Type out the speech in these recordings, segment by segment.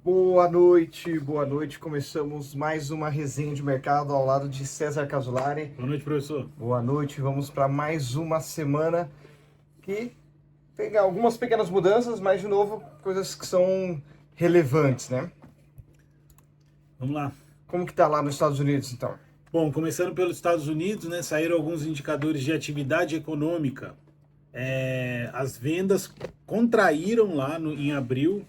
Boa noite, boa noite. Começamos mais uma resenha de mercado ao lado de César Casolari. Boa noite, professor. Boa noite, vamos para mais uma semana que tem algumas pequenas mudanças, mas de novo, coisas que são relevantes, né? Vamos lá. Como que tá lá nos Estados Unidos, então? Bom, começando pelos Estados Unidos, né, saíram alguns indicadores de atividade econômica. As vendas contraíram lá em abril,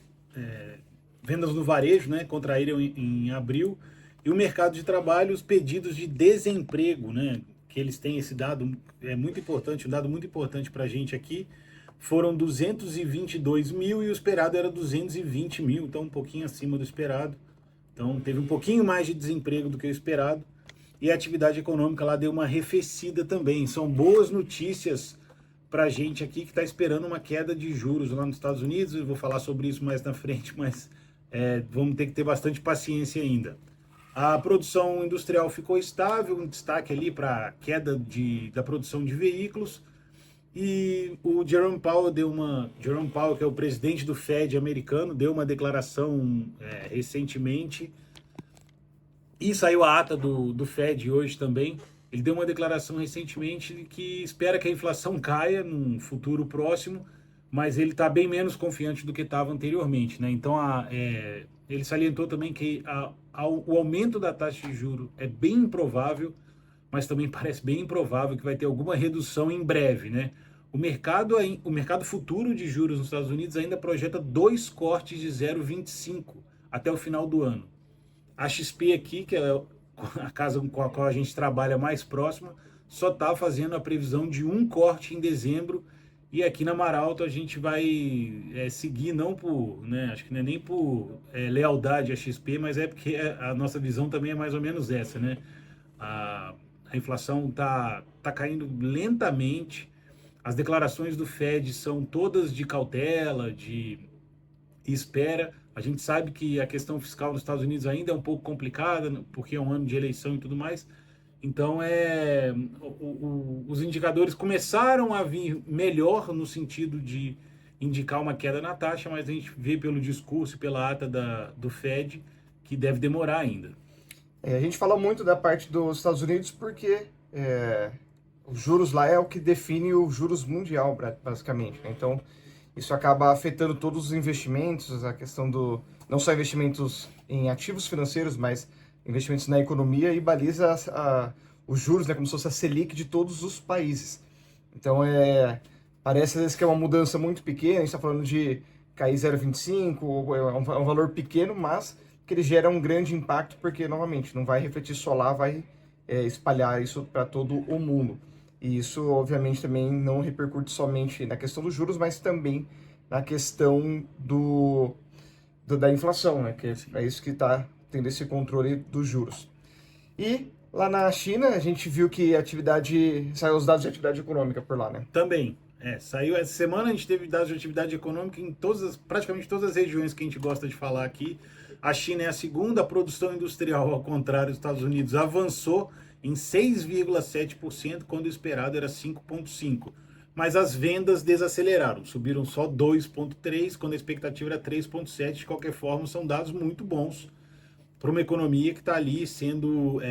vendas no varejo, né, contraíram em abril, e o mercado de trabalho, os pedidos de desemprego, né, que eles têm esse dado, é muito importante, um dado muito importante para a gente aqui, foram 222 mil e o esperado era 220 mil, então um pouquinho acima do esperado. Então teve um pouquinho mais de desemprego do que o esperado e a atividade econômica lá deu uma arrefecida também. São boas notícias para a gente aqui que está esperando uma queda de juros lá nos Estados Unidos. Eu vou falar sobre isso mais na frente, mas vamos ter que ter bastante paciência ainda. A produção industrial ficou estável, um destaque ali para a queda da produção de veículos. E o Jerome Powell, que é o presidente do Fed americano, deu uma declaração recentemente, e saiu a ata do Fed hoje também. Ele deu uma declaração recentemente que espera que a inflação caia num futuro próximo, mas ele está bem menos confiante do que estava anteriormente, né? Então ele salientou também que o aumento da taxa de juros é bem improvável, mas também parece bem improvável que vai ter alguma redução em breve, né? O mercado futuro de juros nos Estados Unidos ainda projeta 2 cortes de 0,25 até o final do ano. A XP aqui, que é a casa com a qual a gente trabalha mais próxima, só está fazendo a previsão de um corte em dezembro. E aqui na Maralto a gente vai seguir, não por, né, acho que não é nem por lealdade à XP, mas é porque a nossa visão também é mais ou menos essa, né? A inflação tá caindo lentamente. As declarações do Fed são todas de cautela, de espera. A gente sabe que a questão fiscal nos Estados Unidos ainda é um pouco complicada, porque é um ano de eleição e tudo mais. Então, os indicadores começaram a vir melhor no sentido de indicar uma queda na taxa, mas a gente vê pelo discurso e pela ata do Fed que deve demorar ainda. A gente fala muito da parte dos Estados Unidos porque os juros lá é o que define o juros mundial, basicamente, né? Então, isso acaba afetando todos os investimentos, a questão não só investimentos em ativos financeiros, mas investimentos na economia e baliza os juros, né, como se fosse a Selic de todos os países. Então, parece às vezes que é uma mudança muito pequena, a gente está falando de cair 0,25, é um valor pequeno, mas que ele gera um grande impacto, porque, novamente, não vai refletir só lá, vai espalhar isso para todo o mundo. E isso, obviamente, também não repercute somente na questão dos juros, mas também na questão da inflação, né? Que é isso que está tendo esse controle dos juros. E lá na China, a gente viu que saiu os dados de atividade econômica por lá, né? Também. Saiu essa semana, a gente teve dados de atividade econômica em praticamente todas as regiões que a gente gosta de falar aqui. A China é a segunda, a produção industrial, ao contrário dos Estados Unidos, avançou em 6,7%, quando o esperado era 5,5%. Mas as vendas desaceleraram, subiram só 2,3%, quando a expectativa era 3,7%. De qualquer forma, são dados muito bons para uma economia que está ali sendo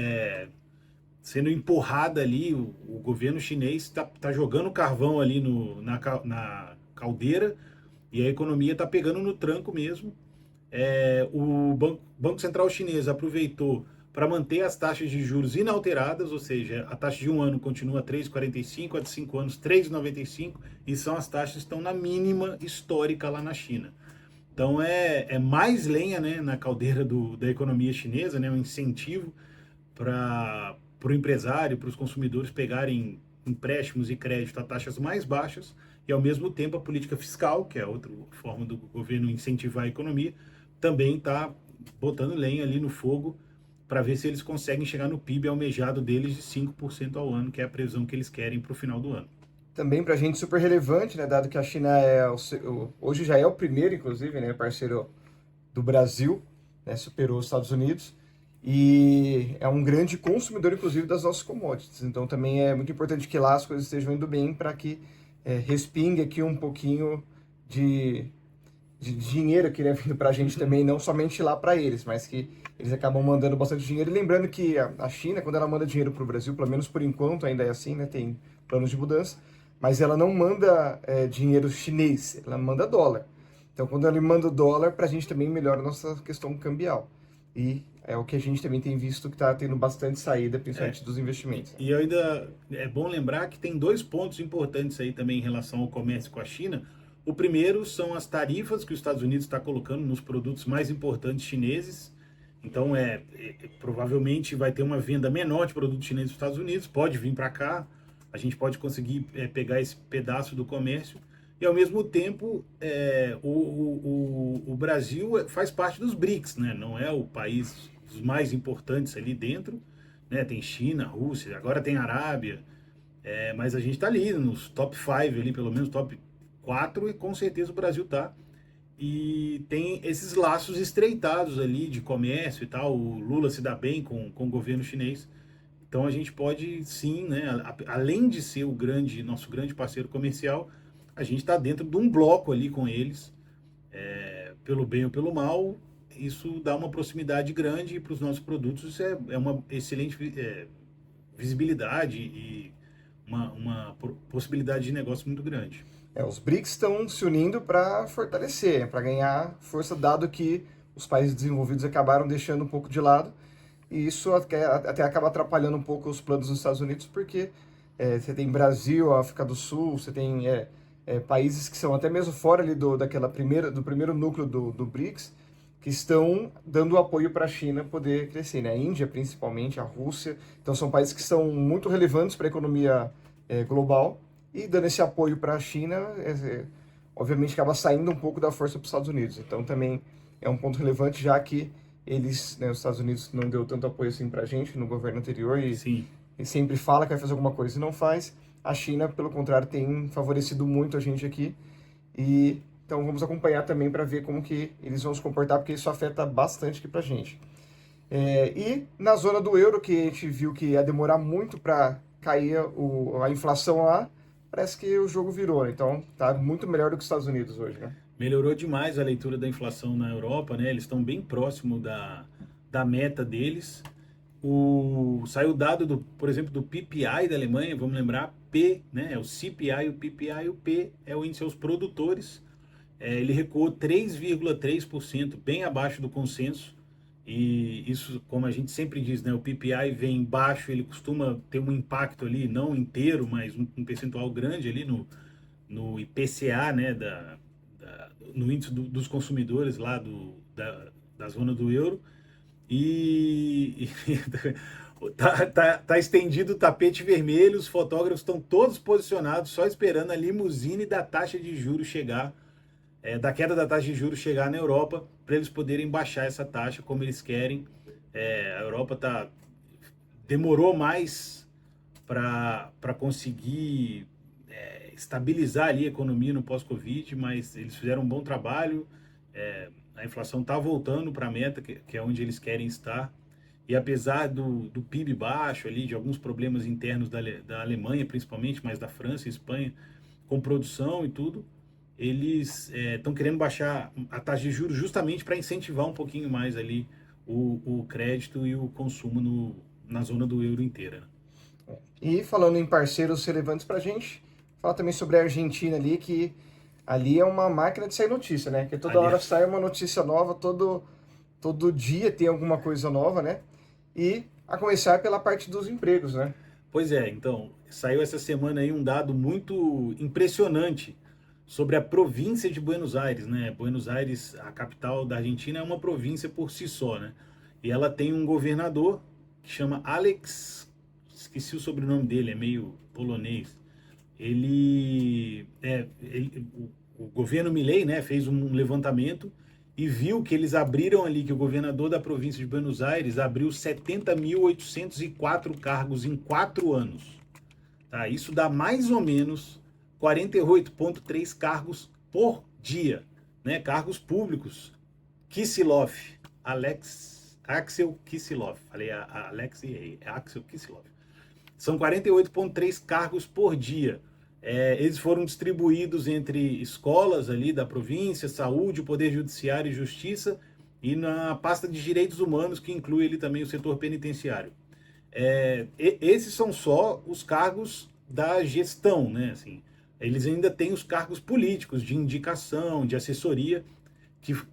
empurrada ali. O governo chinês está jogando carvão ali na caldeira, e a economia está pegando no tranco mesmo. O Banco Central chinês aproveitou para manter as taxas de juros inalteradas, ou seja, a taxa de um ano continua 3,45, a de 5 anos 3,95, e são as taxas que estão na mínima histórica lá na China. Então é mais lenha, né, na caldeira da economia chinesa, né, um incentivo para o empresário, para os consumidores pegarem empréstimos e crédito a taxas mais baixas, e ao mesmo tempo a política fiscal, que é outra forma do governo incentivar a economia, também está botando lenha ali no fogo para ver se eles conseguem chegar no PIB almejado deles de 5% ao ano, que é a previsão que eles querem para o final do ano. Também para a gente super relevante, né? Dado que a China hoje já é o primeiro, inclusive, né, parceiro do Brasil, né, superou os Estados Unidos e é um grande consumidor, inclusive, das nossas commodities. Então também é muito importante que lá as coisas estejam indo bem para que respingue aqui um pouquinho de de dinheiro que iria vindo para a gente também, não somente lá para eles, mas que eles acabam mandando bastante dinheiro. E lembrando que a China, quando ela manda dinheiro para o Brasil, pelo menos por enquanto ainda é assim, né? Tem planos de mudança, mas ela não manda dinheiro chinês, ela manda dólar. Então, quando ela manda o dólar, para a gente também melhora a nossa questão cambial. E é o que a gente também tem visto que está tendo bastante saída, É, principalmente dos investimentos. e ainda é bom lembrar que tem dois pontos importantes aí também em relação ao comércio com a China. O primeiro são as tarifas que os Estados Unidos está colocando nos produtos mais importantes chineses. Então, provavelmente vai ter uma venda menor de produtos chineses nos Estados Unidos, pode vir para cá, a gente pode conseguir pegar esse pedaço do comércio. E, ao mesmo tempo, o Brasil faz parte dos BRICS, né? Não é o país dos mais importantes ali dentro, né? Tem China, Rússia, agora tem Arábia, mas a gente está ali nos top 5 ali, pelo menos top 4, e com certeza o Brasil está. E tem esses laços estreitados ali de comércio e tal. O Lula se dá bem com o governo chinês. Então a gente pode sim, né, além de ser nosso grande parceiro comercial, a gente está dentro de um bloco ali com eles, pelo bem ou pelo mal. Isso dá uma proximidade grande para os nossos produtos. Isso é uma excelente visibilidade e uma possibilidade de negócio muito grande. Os BRICS estão se unindo para fortalecer, para ganhar força, dado que os países desenvolvidos acabaram deixando um pouco de lado. E isso até acaba atrapalhando um pouco os planos dos Estados Unidos, porque você tem Brasil, África do Sul, você tem países que são até mesmo fora ali do primeiro núcleo do BRICS, que estão dando apoio para a China poder crescer, né? A Índia, principalmente, a Rússia. Então, são países que são muito relevantes para a economia global, e dando esse apoio para a China, obviamente acaba saindo um pouco da força para os Estados Unidos. Então, também é um ponto relevante, já que eles, né, os Estados Unidos não deu tanto apoio assim para a gente no governo anterior Sim. e sempre fala que vai fazer alguma coisa e não faz. A China, pelo contrário, tem favorecido muito a gente aqui. E então vamos acompanhar também para ver como que eles vão se comportar, porque isso afeta bastante aqui para a gente. E na zona do euro, que a gente viu que ia demorar muito para cair a inflação lá, parece que o jogo virou, né? Então tá muito melhor do que os Estados Unidos hoje, né? Melhorou demais a leitura da inflação na Europa, né? Eles estão bem próximo da meta deles. Saiu o dado, por exemplo, do PPI da Alemanha, vamos lembrar, P, né? É o CPI, o PPI, o P é o índice aos produtores. Ele recuou 3,3%, bem abaixo do consenso. E isso, como a gente sempre diz, né? O PPI vem baixo, ele costuma ter um impacto ali, não inteiro, mas um percentual grande ali no IPCA, né? No índice dos consumidores lá da zona do euro. E tá estendido o tapete vermelho, os fotógrafos estão todos posicionados, só esperando a limusine da taxa de juros chegar, da queda da taxa de juros chegar na Europa, para eles poderem baixar essa taxa como eles querem. A Europa demorou mais para conseguir estabilizar ali a economia no pós-Covid, mas eles fizeram um bom trabalho. A inflação está voltando para a meta, que é onde eles querem estar. E apesar do PIB baixo ali, de alguns problemas internos da Alemanha principalmente, mas da França e Espanha, com produção e tudo, eles estão querendo baixar a taxa de juros justamente para incentivar um pouquinho mais ali o crédito e o consumo na zona do euro inteira. E falando em parceiros relevantes para a gente, fala também sobre a Argentina ali, que ali é uma máquina de sair notícia, né? Que toda hora sai uma notícia nova, todo dia tem alguma coisa nova, né? E a começar pela parte dos empregos, né? Pois é, então, saiu essa semana aí um dado muito impressionante sobre a província de Buenos Aires, né? Buenos Aires, a capital da Argentina, é uma província por si só, né? E ela tem um governador que chama Alex, esqueci o sobrenome dele, é meio polonês. O governo Milei, né, fez um levantamento e viu que eles abriram ali, que o governador da província de Buenos Aires abriu 70.804 cargos em 4 anos. Tá? Isso dá mais ou menos 48,3 cargos por dia, né? Cargos públicos. Kisselov, Axel Kisselov, falei Alex e Axel Kisselov. São 48,3 cargos por dia. Eles foram distribuídos entre escolas ali da província, saúde, poder judiciário e justiça, e na pasta de direitos humanos, que inclui ali também o setor penitenciário. Esses são só os cargos da gestão, né? Assim, eles ainda têm os cargos políticos de indicação, de assessoria,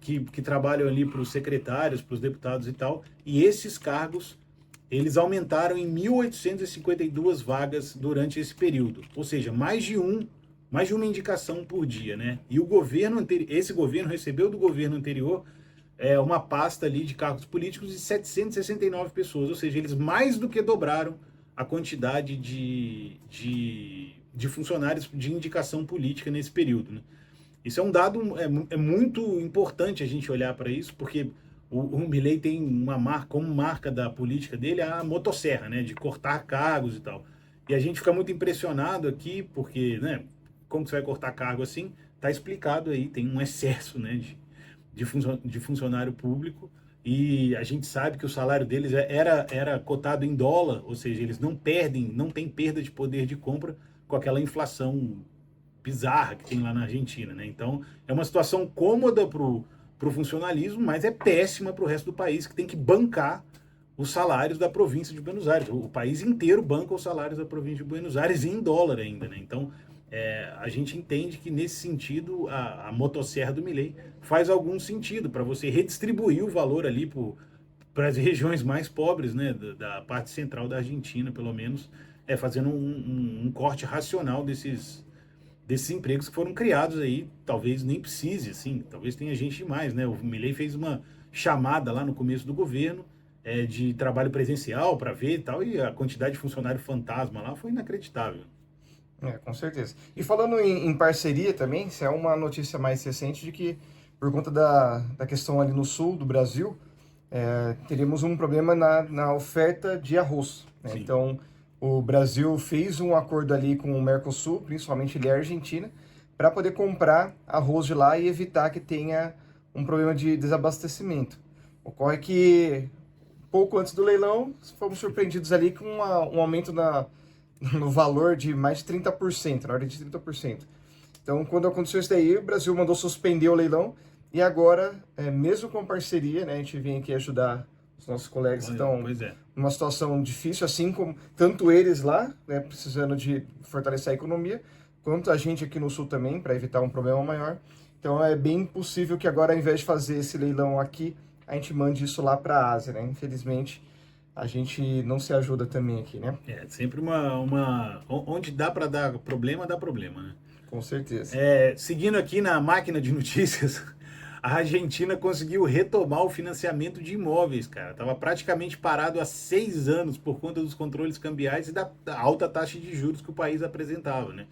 que trabalham ali para os secretários, para os deputados e tal, e esses cargos eles aumentaram em 1.852 vagas durante esse período, ou seja, mais de uma indicação por dia, né? E o governo esse governo recebeu do governo anterior uma pasta ali de cargos políticos de 769 pessoas, ou seja, eles mais do que dobraram a quantidade de funcionários de indicação política nesse período, né? Isso é um dado, é muito importante a gente olhar para isso, porque o Milei tem uma marca, como marca da política dele, a motosserra, né, de cortar cargos e tal. E a gente fica muito impressionado aqui, porque, né, como você vai cortar cargo assim? Tá explicado aí, tem um excesso, né, de funcionário público, e a gente sabe que o salário deles era cotado em dólar, ou seja, eles não tem perda de poder de compra com aquela inflação bizarra que tem lá na Argentina, né? Então, é uma situação cômoda pro funcionalismo, mas é péssima para o resto do país, que tem que bancar os salários da província de Buenos Aires. O país inteiro banca os salários da província de Buenos Aires em dólar ainda, né? Então, a gente entende que, nesse sentido, a motosserra do Milei faz algum sentido para você redistribuir o valor ali para as regiões mais pobres, né, da parte central da Argentina, pelo menos, fazendo um corte racional desses empregos que foram criados aí, talvez nem precise, assim, talvez tenha gente demais, né? O Milei fez uma chamada lá no começo do governo de trabalho presencial para ver e tal, e a quantidade de funcionário fantasma lá foi inacreditável. Com certeza. E falando em parceria também, isso é uma notícia mais recente de que, por conta da questão ali no sul do Brasil, teríamos um problema na oferta de arroz, né? Sim. Então, o Brasil fez um acordo ali com o Mercosul, principalmente ali a Argentina, para poder comprar arroz de lá e evitar que tenha um problema de desabastecimento. Ocorre que, pouco antes do leilão, fomos surpreendidos ali com um aumento no valor de mais de 30%, na ordem de 30%. Então, quando aconteceu isso daí, o Brasil mandou suspender o leilão e agora, mesmo com parceria, né, a gente vem aqui ajudar os nossos colegas que estão numa situação difícil, assim como tanto eles lá, né, precisando de fortalecer a economia, quanto a gente aqui no Sul também, para evitar um problema maior. Então, é bem possível que agora, ao invés de fazer esse leilão aqui, a gente mande isso lá para a Ásia, né? Infelizmente, a gente não se ajuda também aqui, né? Sempre onde dá para dar problema, dá problema, né? Com certeza. Seguindo aqui na máquina de notícias, a Argentina conseguiu retomar o financiamento de imóveis, cara. Tava praticamente parado há 6 anos por conta dos controles cambiais e da alta taxa de juros que o país apresentava, né?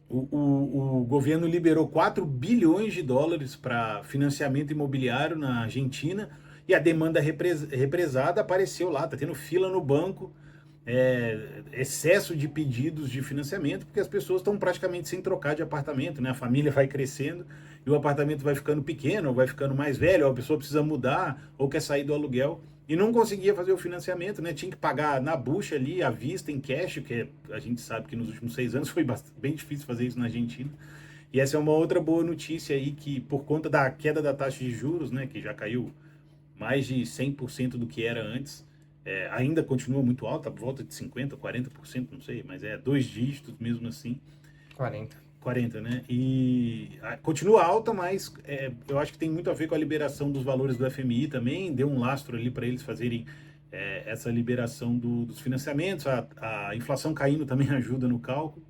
O governo liberou 4 bilhões de dólares para financiamento imobiliário na Argentina, e a demanda represada apareceu lá, tá tendo fila no banco, excesso de pedidos de financiamento, porque as pessoas estão praticamente sem trocar de apartamento, né? A família vai crescendo e o apartamento vai ficando pequeno, ou vai ficando mais velho, ou a pessoa precisa mudar, ou quer sair do aluguel, e não conseguia fazer o financiamento, né? Tinha que pagar na bucha ali, à vista, em cash, que a gente sabe que nos últimos 6 anos foi bem difícil fazer isso na Argentina. E essa é uma outra boa notícia aí, que por conta da queda da taxa de juros, né, que já caiu mais de 100% do que era antes, ainda continua muito alta, por volta de 50%, 40%, não sei, mas 2 dígitos mesmo assim. 40, né? E continua alta, mas eu acho que tem muito a ver com a liberação dos valores do FMI também, deu um lastro ali para eles fazerem essa liberação dos financiamentos, a inflação caindo também ajuda no cálculo.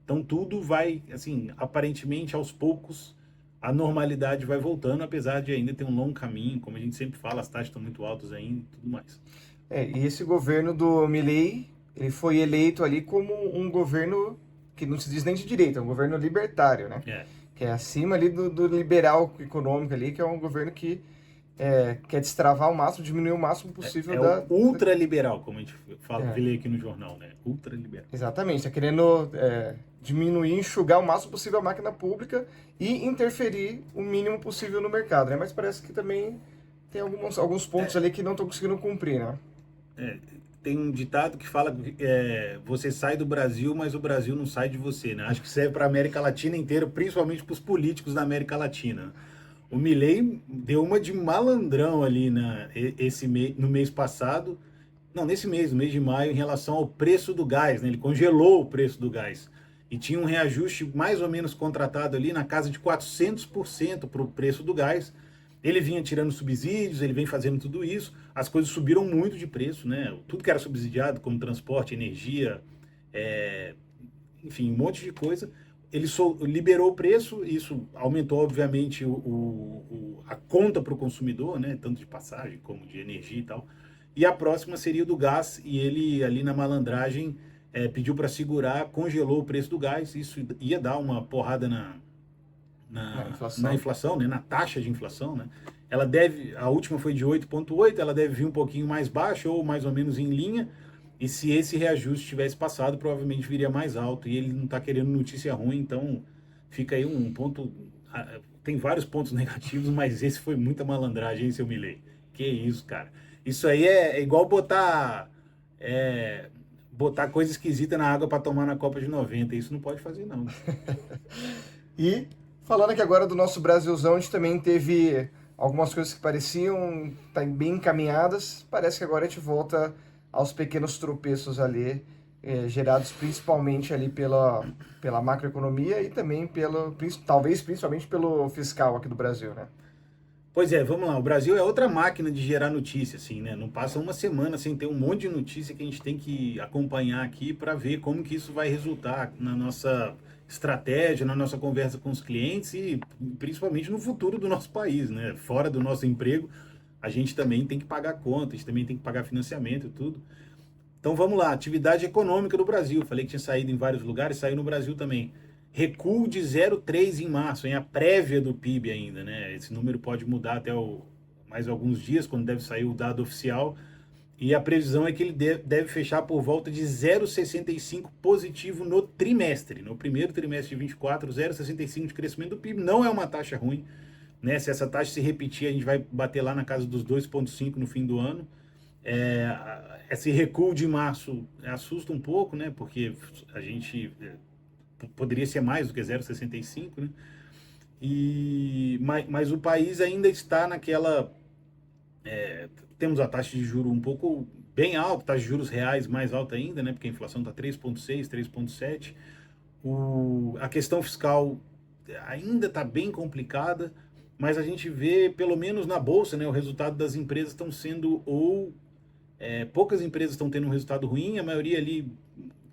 Então tudo vai, assim, aparentemente aos poucos, a normalidade vai voltando, apesar de ainda ter um longo caminho, como a gente sempre fala, as taxas estão muito altas ainda e tudo mais. E esse governo do Milei, ele foi eleito ali como um governo que não se diz nem de direita, é um governo libertário, né? Que é acima ali do liberal econômico ali, que é um governo que quer destravar o máximo, diminuir o máximo possível o ultraliberal, como a gente fala, vê aqui no jornal, né? Ultraliberal. Exatamente, está querendo diminuir, enxugar o máximo possível a máquina pública e interferir o mínimo possível no mercado, né? Mas parece que também tem alguns pontos ali que não estão conseguindo cumprir, né? tem um ditado que fala que você sai do Brasil, mas o Brasil não sai de você, né? Acho que serve para a América Latina inteira, principalmente para os políticos da América Latina. O Milei deu uma de malandrão ali no mês passado, não, nesse mês, no mês de maio, em relação ao preço do gás, né? Ele congelou o preço do gás. E tinha um reajuste mais ou menos contratado ali na casa de 400% para o preço do gás. Ele vinha tirando subsídios, ele vem fazendo tudo isso. As coisas subiram muito de preço, né? Tudo que era subsidiado, como transporte, energia, é, enfim, um monte de coisa. Ele liberou o preço, isso aumentou, obviamente, a conta para o consumidor, né? Tanto de passagem como de energia e tal. E a próxima seria o do gás, e ele, ali na malandragem, pediu para segurar, congelou o preço do gás. Isso ia dar uma porrada Na na inflação. inflação, né, na taxa de inflação, né? Ela deve, a última foi de 8,8, ela deve vir um pouquinho mais baixa ou mais ou menos em linha. E se esse reajuste tivesse passado, provavelmente viria mais alto. E ele não está querendo notícia ruim, então fica aí um ponto. Tem vários pontos negativos, mas esse foi muita malandragem, hein, seu Milei? Que isso, cara. Isso aí é igual botar coisa esquisita na água para tomar na Copa de 90. Isso não pode fazer, não. E falando aqui agora do nosso Brasilzão, a gente também teve algumas coisas que pareciam estar bem encaminhadas. Parece que agora a gente volta aos pequenos tropeços ali, gerados principalmente ali pela macroeconomia e também talvez principalmente pelo fiscal aqui do Brasil, né? Pois é, vamos lá. O Brasil é outra máquina de gerar notícia, assim, né? Não passa uma semana sem ter um monte de notícia que a gente tem que acompanhar aqui para ver como que isso vai resultar na nossa estratégia, na nossa conversa com os clientes e principalmente no futuro do nosso país, né? Fora do nosso emprego, a gente também tem que pagar conta, a gente também tem que pagar financiamento e tudo. Então vamos lá, atividade econômica do Brasil. Falei que tinha saído em vários lugares, saiu no Brasil também. Recuo de 0,3 em março, em a prévia do PIB ainda, né? Esse número pode mudar até mais alguns dias, quando deve sair o dado oficial. E a previsão é que ele deve fechar por volta de 0,65 positivo no trimestre. No primeiro trimestre de 24, 0,65 de crescimento do PIB. Não é uma taxa ruim, né? Se essa taxa se repetir, a gente vai bater lá na casa dos 2,5 no fim do ano. Esse recuo de março assusta um pouco, né? Porque a gente poderia ser mais do que 0,65, né? Mas o país ainda está naquela. Temos a taxa de juros um pouco bem alta, taxa de juros reais mais alta ainda, né? Porque a inflação está 3,6, 3,7. A questão fiscal ainda está bem complicada, mas a gente vê, pelo menos na Bolsa, né? O resultado das empresas estão sendo poucas empresas estão tendo um resultado ruim, a maioria ali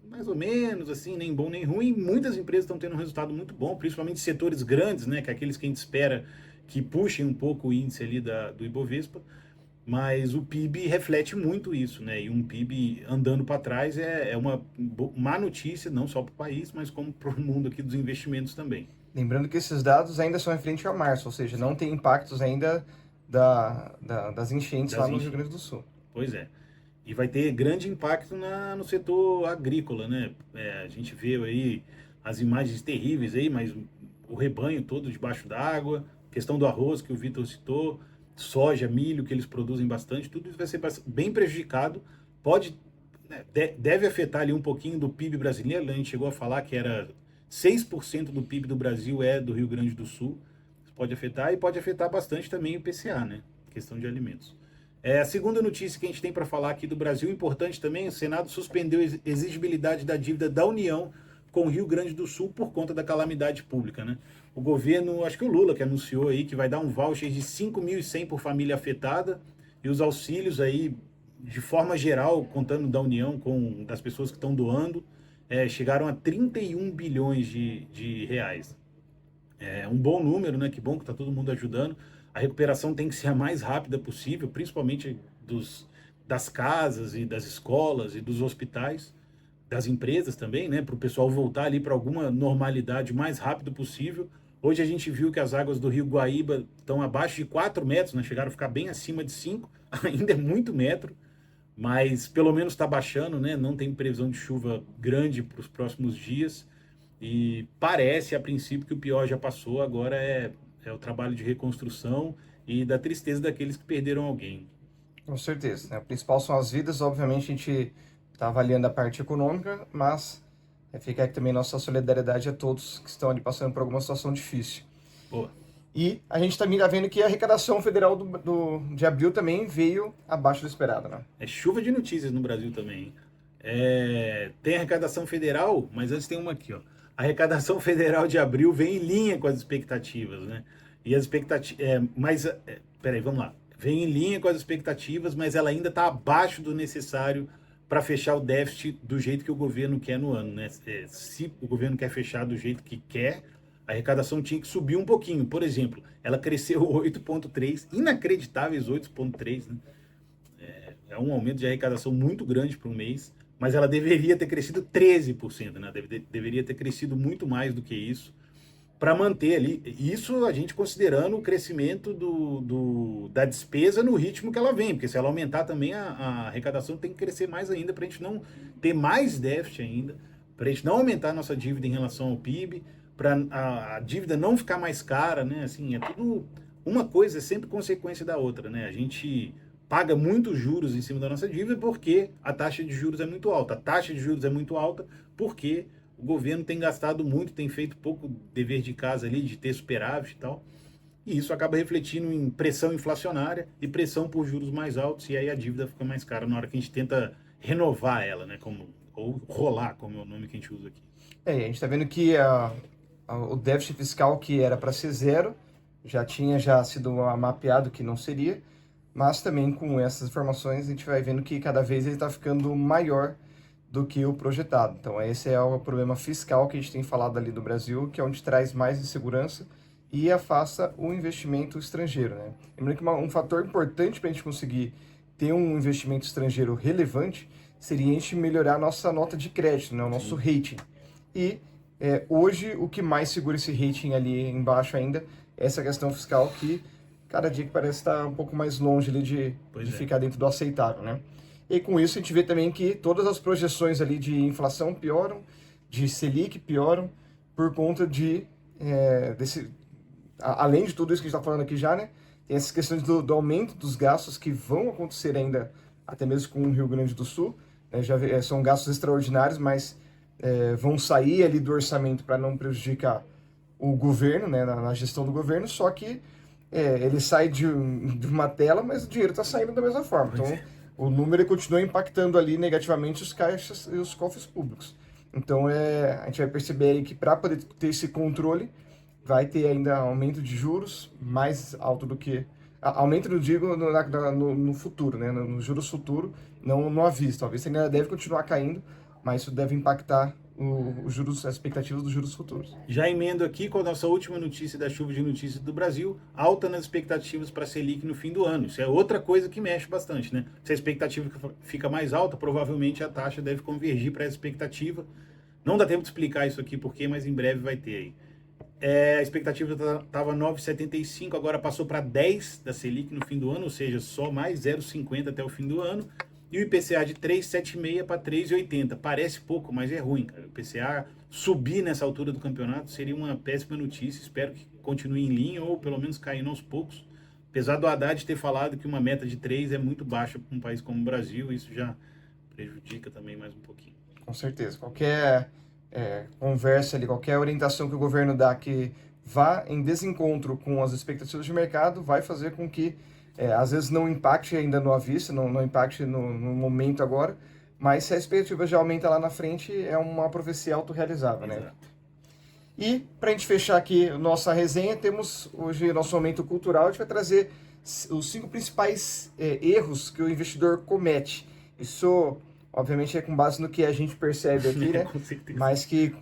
mais ou menos, assim, nem bom nem ruim. Muitas empresas estão tendo um resultado muito bom, principalmente setores grandes, né, que é aqueles que a gente espera que puxem um pouco o índice ali do Ibovespa, mas o PIB reflete muito isso, né, e um PIB andando para trás é uma má notícia, não só para o país, mas como para o mundo aqui dos investimentos também. Lembrando que esses dados ainda são referentes a março, ou seja, não tem impactos ainda das enchentes lá no Rio Grande do Sul. Pois é. E vai ter grande impacto no setor agrícola, né? A gente vê aí as imagens terríveis aí, mas o rebanho todo debaixo d'água, questão do arroz que o Vitor citou, soja, milho que eles produzem bastante, tudo isso vai ser bem prejudicado. Pode, né, deve afetar ali um pouquinho do PIB brasileiro. A gente chegou a falar que era 6% do PIB do Brasil é do Rio Grande do Sul. Isso pode afetar e pode afetar bastante também o IPCA, né? Questão de alimentos. A segunda notícia que a gente tem para falar aqui do Brasil, importante também, o Senado suspendeu a exigibilidade da dívida da União com o Rio Grande do Sul por conta da calamidade pública, né? O governo, acho que o Lula que anunciou aí que vai dar um voucher de 5.100 por família afetada e os auxílios aí, de forma geral, contando da União com das pessoas que estão doando, chegaram a 31 bilhões de reais. É um bom número, né? Que bom que está todo mundo ajudando. A recuperação tem que ser a mais rápida possível, principalmente das casas e das escolas e dos hospitais, das empresas também, né? Para o pessoal voltar ali para alguma normalidade o mais rápido possível. Hoje a gente viu que as águas do Rio Guaíba estão abaixo de 4 metros, né? Chegaram a ficar bem acima de 5, ainda é muito metro, mas pelo menos está baixando, né? Não tem previsão de chuva grande para os próximos dias. E parece, a princípio, que o pior já passou, agora é o trabalho de reconstrução e da tristeza daqueles que perderam alguém. Com certeza, né? O principal são as vidas, obviamente a gente está avaliando a parte econômica, mas fica aqui também nossa solidariedade a todos que estão ali passando por alguma situação difícil. Boa. E a gente também está vendo que a arrecadação federal de abril também veio abaixo do esperado, né? É chuva de notícias no Brasil também, hein? Tem arrecadação federal, mas antes tem uma aqui, ó. A arrecadação federal de abril vem em linha com as expectativas, né? E as expectativas. Peraí, vamos lá. Vem em linha com as expectativas, mas ela ainda está abaixo do necessário para fechar o déficit do jeito que o governo quer no ano, né? Se o governo quer fechar do jeito que quer, a arrecadação tinha que subir um pouquinho. Por exemplo, ela cresceu 8,3, inacreditáveis 8,3, né? É um aumento de arrecadação muito grande para um mês, mas ela deveria ter crescido 13%, né? Deveria ter crescido muito mais do que isso para manter ali. Isso a gente considerando o crescimento da despesa no ritmo que ela vem, porque se ela aumentar também a arrecadação tem que crescer mais ainda para a gente não ter mais déficit ainda, para a gente não aumentar a nossa dívida em relação ao PIB, para a dívida não ficar mais cara, né? Assim, é tudo uma coisa, é sempre consequência da outra, né? A gente paga muitos juros em cima da nossa dívida porque a taxa de juros é muito alta. A taxa de juros é muito alta porque o governo tem gastado muito, tem feito pouco dever de casa ali, de ter superávit e tal. E isso acaba refletindo em pressão inflacionária e pressão por juros mais altos, e aí a dívida fica mais cara na hora que a gente tenta renovar ela, né? Ou rolar, como é o nome que a gente usa aqui. A gente está vendo que o déficit fiscal que era para ser zero já tinha sido mapeado que não seria, mas também com essas informações a gente vai vendo que cada vez ele está ficando maior do que o projetado. Então esse é o problema fiscal que a gente tem falado ali do Brasil, que é onde traz mais insegurança e afasta o investimento estrangeiro, né? Lembrando que um fator importante para a gente conseguir ter um investimento estrangeiro relevante seria a gente melhorar a nossa nota de crédito, né? O nosso rating. E hoje o que mais segura esse rating ali embaixo ainda é essa questão fiscal que cada dia que parece estar um pouco mais longe ali de ficar dentro do aceitável, né? E com isso a gente vê também que todas as projeções ali de inflação pioram, de Selic pioram, por conta além de tudo isso que a gente está falando aqui já, né? Tem essas questões do aumento dos gastos que vão acontecer ainda, até mesmo com o Rio Grande do Sul, né? São gastos extraordinários, mas vão sair ali do orçamento para não prejudicar o governo, né? Na gestão do governo, só que ele sai de uma tela, mas o dinheiro está saindo da mesma forma. Então, o número continua impactando ali negativamente os caixas e os cofres públicos. Então, a gente vai perceber aí que para poder ter esse controle, vai ter ainda aumento de juros mais alto do que... Aumento, não digo, no futuro, né? No juros futuro, não no aviso. Talvez ainda deve continuar caindo, mas isso deve impactar as expectativas dos juros futuros. Já emendo aqui com a nossa última notícia da chuva de notícias do Brasil, alta nas expectativas para a Selic no fim do ano. Isso é outra coisa que mexe bastante, né? Se a expectativa fica mais alta, provavelmente a taxa deve convergir para essa expectativa. Não dá tempo de explicar isso aqui porque, mas em breve vai ter aí. A expectativa estava 9,75, agora passou para 10 da Selic no fim do ano, ou seja, só mais 0,50 até o fim do ano. E o IPCA de 3,76 para 3,80. Parece pouco, mas é ruim, cara. O IPCA subir nessa altura do campeonato seria uma péssima notícia. Espero que continue em linha ou pelo menos caindo aos poucos. Apesar do Haddad ter falado que uma meta de 3 é muito baixa para um país como o Brasil, isso já prejudica também mais um pouquinho. Com certeza. Qualquer conversa ali, qualquer orientação que o governo dá que vá em desencontro com as expectativas de mercado vai fazer com que às vezes não impacte ainda no aviso, não impacte no momento agora, mas se a expectativa já aumenta lá na frente, é uma profecia autorrealizável, né? Exato. E para a gente fechar aqui nossa resenha, temos hoje nosso momento cultural, a gente vai trazer os 5 principais erros que o investidor comete. Isso, obviamente, é com base no que a gente percebe aqui, né? Mas que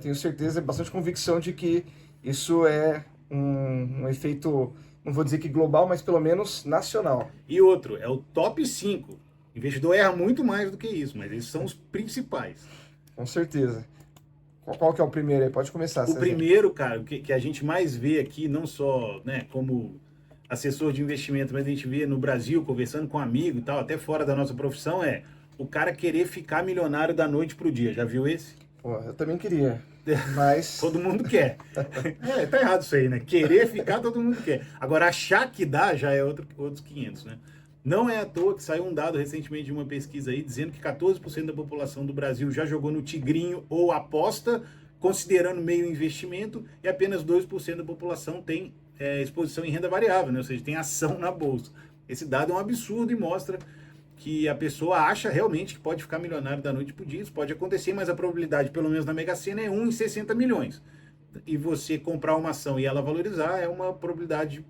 tenho certeza, bastante convicção de que isso é um efeito... Não vou dizer que global, mas pelo menos nacional. E outro, é o top 5. O investidor erra muito mais do que isso, mas esses são os principais. Com certeza. Qual que é o primeiro aí? Pode começar. O primeiro, cara, o que a gente mais vê aqui, não só como assessor de investimento, mas a gente vê no Brasil, conversando com amigo e tal, até fora da nossa profissão, é o cara querer ficar milionário da noite pro dia. Já viu esse? Pô, eu também queria. Mas... Todo mundo quer. Tá errado isso aí, né? Querer ficar, todo mundo quer. Agora, achar que dá, já é outros 500, né? Não é à toa que saiu um dado recentemente de uma pesquisa aí dizendo que 14% da população do Brasil já jogou no tigrinho ou aposta, considerando meio investimento, e apenas 2% da população tem exposição em renda variável, né? Ou seja, tem ação na bolsa. Esse dado é um absurdo e mostra que a pessoa acha realmente que pode ficar milionário da noite para o dia. Isso pode acontecer, mas a probabilidade, pelo menos na Mega Sena, é 1 em 60 milhões. E você comprar uma ação e ela valorizar é uma probabilidade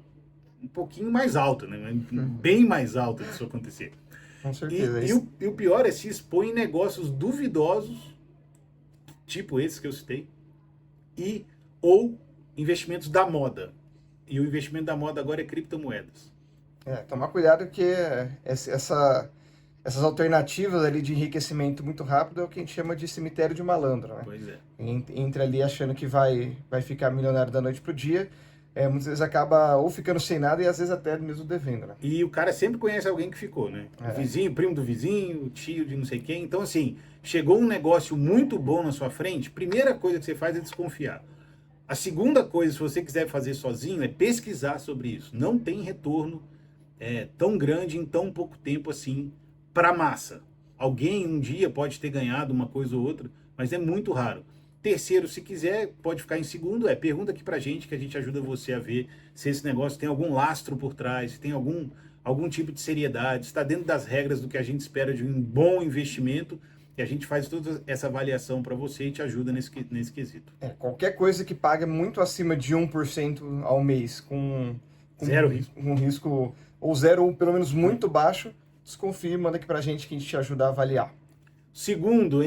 um pouquinho mais alta, né? Bem mais alta disso acontecer. Com certeza. E o pior é se expor em negócios duvidosos, tipo esses que eu citei, ou investimentos da moda. E o investimento da moda agora é criptomoedas. Tomar cuidado que essas alternativas ali de enriquecimento muito rápido é o que a gente chama de cemitério de malandro, né? Pois é. Entra ali achando que vai ficar milionário da noite pro dia, muitas vezes acaba ou ficando sem nada e às vezes até mesmo devendo, né? E o cara sempre conhece alguém que ficou, né? O vizinho, o primo do vizinho, o tio de não sei quem. Então, assim, chegou um negócio muito bom na sua frente, primeira coisa que você faz é desconfiar. A segunda coisa, se você quiser fazer sozinho, é pesquisar sobre isso. Não tem retorno tão grande em tão pouco tempo assim para a massa. Alguém um dia pode ter ganhado uma coisa ou outra, mas é muito raro. Terceiro, se quiser, pode ficar em segundo, pergunta aqui pra gente que a gente ajuda você a ver se esse negócio tem algum lastro por trás, se tem algum tipo de seriedade, está dentro das regras do que a gente espera de um bom investimento, e a gente faz toda essa avaliação para você e te ajuda nesse quesito. Qualquer coisa que pague muito acima de 1% ao mês com zero risco. Um risco ou zero, ou pelo menos muito baixo, desconfie, manda aqui pra gente que a gente te ajuda a avaliar. Segundo,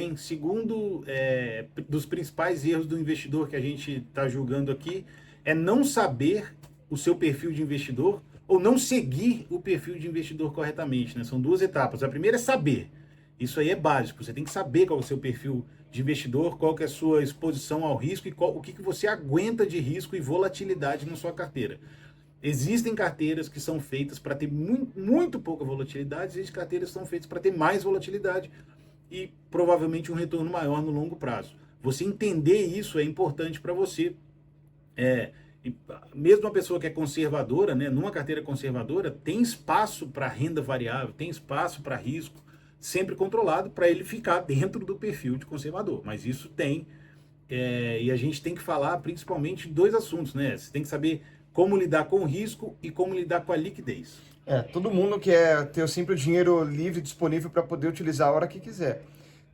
dos principais erros do investidor que a gente está julgando aqui, é não saber o seu perfil de investidor ou não seguir o perfil de investidor corretamente, né? São duas etapas. A primeira é saber. Isso aí é básico. Você tem que saber qual é o seu perfil de investidor, qual que é a sua exposição ao risco e o que você aguenta de risco e volatilidade na sua carteira. Existem carteiras que são feitas para ter muito pouca volatilidade, existem carteiras que são feitas para ter mais volatilidade e provavelmente um retorno maior no longo prazo. Você entender isso é importante para você. Mesmo uma pessoa que é conservadora, né, numa carteira conservadora, tem espaço para renda variável, tem espaço para risco, sempre controlado para ele ficar dentro do perfil de conservador. Mas isso tem, e a gente tem que falar principalmente de dois assuntos, né? Você tem que saber como lidar com o risco e como lidar com a liquidez. Todo mundo quer ter sempre o dinheiro livre disponível para poder utilizar a hora que quiser.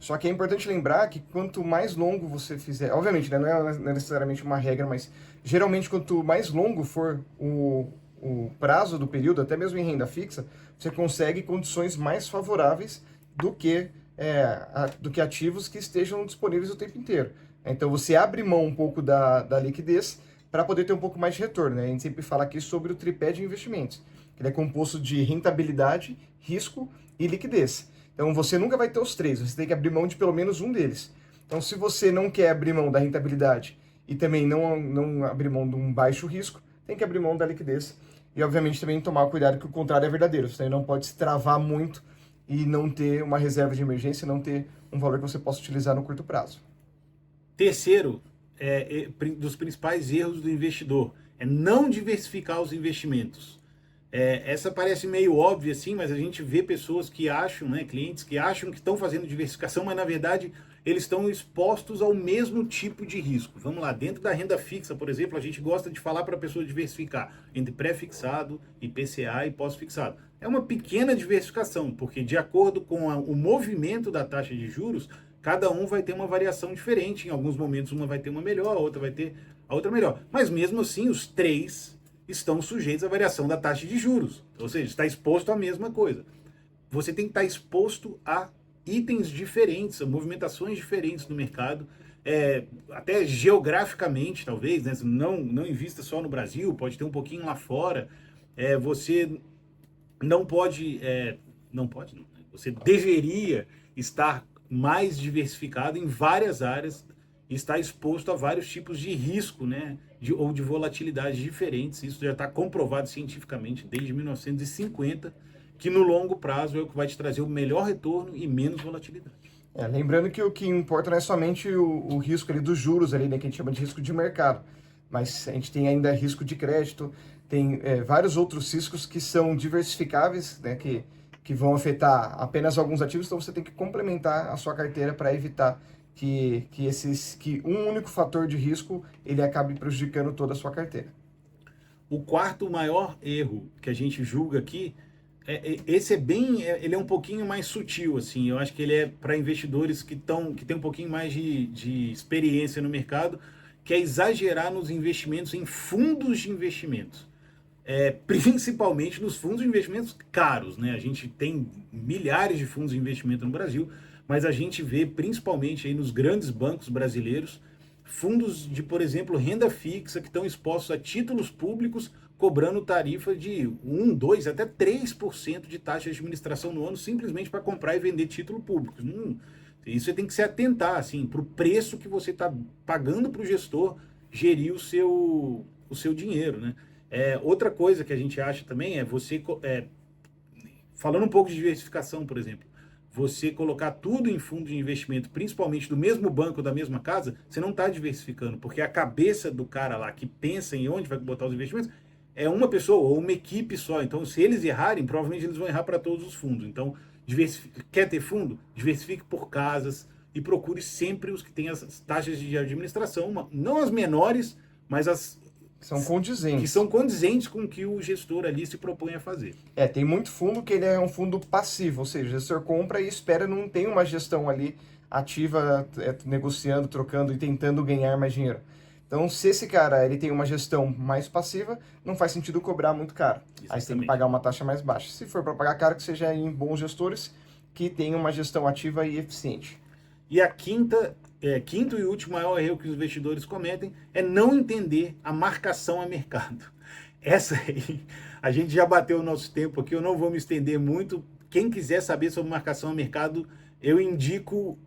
Só que é importante lembrar que quanto mais longo você fizer, obviamente, né, não é necessariamente uma regra, mas geralmente quanto mais longo for o prazo do período, até mesmo em renda fixa, você consegue condições mais favoráveis do que ativos que estejam disponíveis o tempo inteiro. Então você abre mão um pouco da liquidez para poder ter um pouco mais de retorno, né? A gente sempre fala aqui sobre o tripé de investimentos. Ele é composto de rentabilidade, risco e liquidez. Então você nunca vai ter os três, você tem que abrir mão de pelo menos um deles. Então se você não quer abrir mão da rentabilidade e também não abrir mão de um baixo risco, tem que abrir mão da liquidez. E obviamente também tomar cuidado que o contrário é verdadeiro. Você não pode se travar muito e não ter uma reserva de emergência, não ter um valor que você possa utilizar no curto prazo. Terceiro, dos principais erros do investidor, é não diversificar os investimentos. Essa parece meio óbvia assim, mas a gente vê pessoas que acham, né, clientes que acham que estão fazendo diversificação, mas na verdade eles estão expostos ao mesmo tipo de risco. Vamos lá, dentro da renda fixa, por exemplo, a gente gosta de falar para a pessoa diversificar entre pré-fixado, IPCA e pós-fixado. É uma pequena diversificação, porque de acordo com o movimento da taxa de juros, cada um vai ter uma variação diferente. Em alguns momentos uma vai ter uma melhor, a outra vai ter a outra melhor. Mas mesmo assim, os três estão sujeitos à variação da taxa de juros. Ou seja, está exposto à mesma coisa. Você tem que estar exposto a itens diferentes, a movimentações diferentes no mercado, até geograficamente, talvez, né? Não invista só no Brasil, pode ter um pouquinho lá fora. Você não pode, não, você deveria estar mais diversificado em várias áreas e estar exposto a vários tipos de risco, né? Ou de volatilidade diferentes. Isso já está comprovado cientificamente desde 1950, que no longo prazo é o que vai te trazer o melhor retorno e menos volatilidade. Lembrando que o que importa não é somente o risco ali dos juros, ali, né, que a gente chama de risco de mercado, mas a gente tem ainda risco de crédito, tem vários outros riscos que são diversificáveis, né, que vão afetar apenas alguns ativos, então você tem que complementar a sua carteira para evitar que um único fator de risco ele acabe prejudicando toda a sua carteira. O quarto maior erro que a gente julga aqui, ele é um pouquinho mais sutil, assim. Eu acho que ele é para investidores que têm um pouquinho mais de experiência no mercado, que é exagerar nos investimentos em fundos de investimentos. Principalmente nos fundos de investimentos caros, né? A gente tem milhares de fundos de investimento no Brasil, mas a gente vê principalmente aí nos grandes bancos brasileiros fundos de, por exemplo, renda fixa que estão expostos a títulos públicos cobrando tarifa de 1, 2, até 3% de taxa de administração no ano simplesmente para comprar e vender título público. Isso você tem que se atentar assim, para o preço que você está pagando para o gestor gerir o seu dinheiro, né? Outra coisa que a gente acha também falando um pouco de diversificação, por exemplo, você colocar tudo em fundo de investimento, principalmente do mesmo banco, da mesma casa, você não está diversificando, porque a cabeça do cara lá que pensa em onde vai botar os investimentos é uma pessoa ou uma equipe só. Então, se eles errarem, provavelmente eles vão errar para todos os fundos. Então, quer ter fundo? Diversifique por casas e procure sempre os que têm as taxas de administração, não as menores, mas as que são condizentes com o que o gestor ali se propõe a fazer. Tem muito fundo que ele é um fundo passivo, ou seja, o gestor compra e espera, não tem uma gestão ali ativa, negociando, trocando e tentando ganhar mais dinheiro. Então, se esse cara ele tem uma gestão mais passiva, não faz sentido cobrar muito caro. Exatamente. Aí você tem que pagar uma taxa mais baixa. Se for para pagar caro, que seja em bons gestores que tenham uma gestão ativa e eficiente. E a quinto e último maior erro que os investidores cometem é não entender a marcação a mercado. Essa aí, a gente já bateu o nosso tempo aqui, eu não vou me estender muito. Quem quiser saber sobre marcação a mercado, eu indico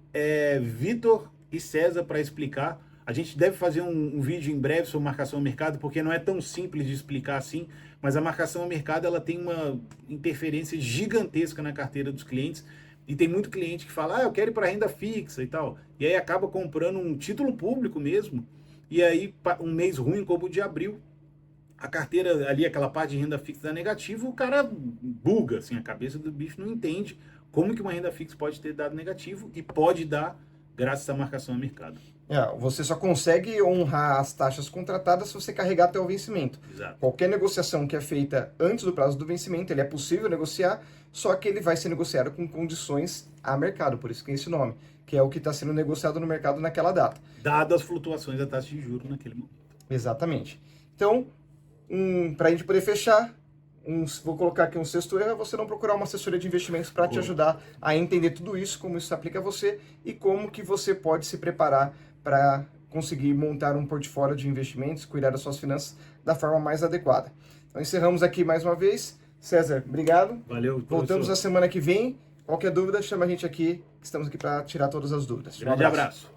Vitor e César para explicar. A gente deve fazer um vídeo em breve sobre marcação a mercado, porque não é tão simples de explicar assim, mas a marcação a mercado ela tem uma interferência gigantesca na carteira dos clientes. E tem muito cliente que fala, eu quero ir para renda fixa e tal. E aí acaba comprando um título público mesmo. E aí, um mês ruim como o de abril, a carteira ali, aquela parte de renda fixa dá negativo, o cara buga, assim, a cabeça do bicho não entende como que uma renda fixa pode ter dado negativo e pode dar graças à marcação a mercado. Você só consegue honrar as taxas contratadas se você carregar até o vencimento. Exato. Qualquer negociação que é feita antes do prazo do vencimento, ele é possível negociar, só que ele vai ser negociado com condições a mercado, por isso que é esse nome, que é o que está sendo negociado no mercado naquela data. Dadas as flutuações da taxa de juros naquele momento. Exatamente. Então, para a gente poder fechar, vou colocar aqui um sexto erro, é você não procurar uma assessoria de investimentos para te ajudar a entender tudo isso, como isso se aplica a você e como que você pode se preparar para conseguir montar um portfólio de investimentos, cuidar das suas finanças da forma mais adequada. Então encerramos aqui mais uma vez. César, obrigado. Valeu, professor. Voltamos na semana que vem. Qualquer dúvida, chama a gente aqui, estamos aqui para tirar todas as dúvidas. Grande abraço.